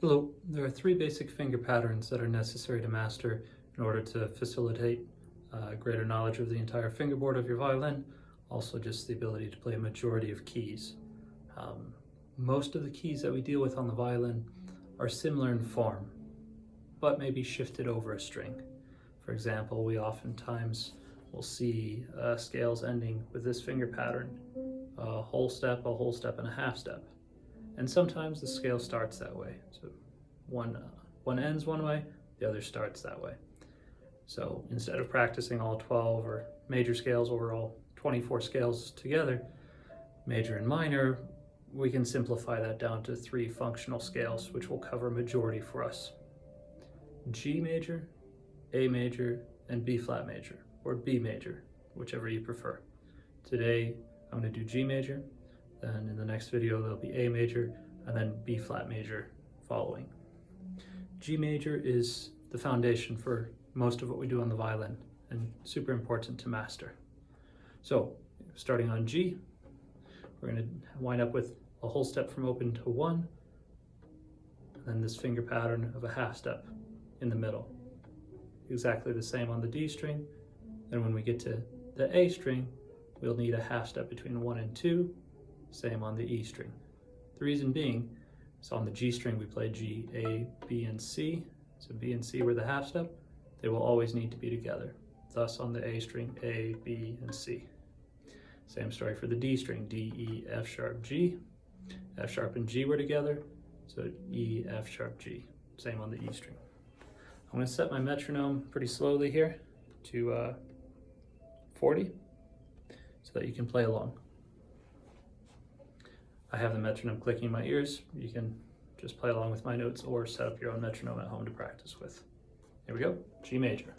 Hello, there are three basic finger patterns that are necessary to master in order to facilitate greater knowledge of the entire fingerboard of your violin, also just the ability to play a majority of keys. Most of the keys that we deal with on the violin are similar in form, but maybe shifted over a string. For example, we oftentimes will see scales ending with this finger pattern, a whole step, and a half step. And sometimes the scale starts that way. So one ends one way, the other starts that way. So instead of practicing all 12 or major scales or all 24 scales together, major and minor, we can simplify that down to 3 functional scales, which will cover a majority for us. G major, A major, and B flat major, or B major, whichever you prefer. Today, I'm going to do G major. Then in the next video, there'll be A major and then B flat major following. G major is the foundation for most of what we do on the violin and super important to master. So starting on G, we're going to wind up with a whole step from open to 1, and then this finger pattern of a half step in the middle. Exactly the same on the D string. Then when we get to the A string, we'll need a half step between 1 and 2. Same on the E string. The reason being is on the G string we play G, A, B, and C. So B and C were the half step. They will always need to be together. Thus on the A string, A, B, and C. Same story for the D string, D, E, F sharp, G. F sharp and G were together, so E, F sharp, G. Same on the E string. I'm going to set my metronome pretty slowly here to 40 so that you can play along. I have the metronome clicking in my ears. You can just play along with my notes or set up your own metronome at home to practice with. Here we go, G major.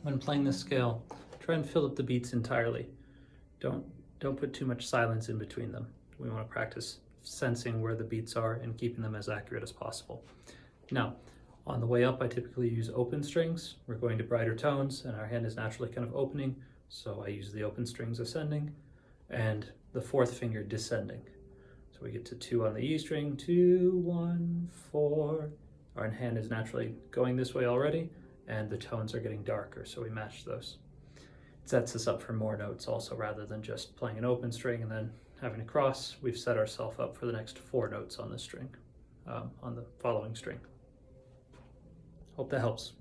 When playing this scale, try and fill up the beats entirely. Don't put too much silence in between them. We want to practice sensing where the beats are and keeping them as accurate as possible. Now, on the way up, I typically use open strings. We're going to brighter tones and our hand is naturally kind of opening, so I use the open strings ascending and the 4th finger descending. So we get to 2 on the E string, 2, 1, 4. Our hand is naturally going this way already, and the tones are getting darker, so we match those. It sets us up for more notes also, rather than just playing an open string and then having to cross. We've set ourselves up for the next 4 notes on this string, on the following string. Hope that helps.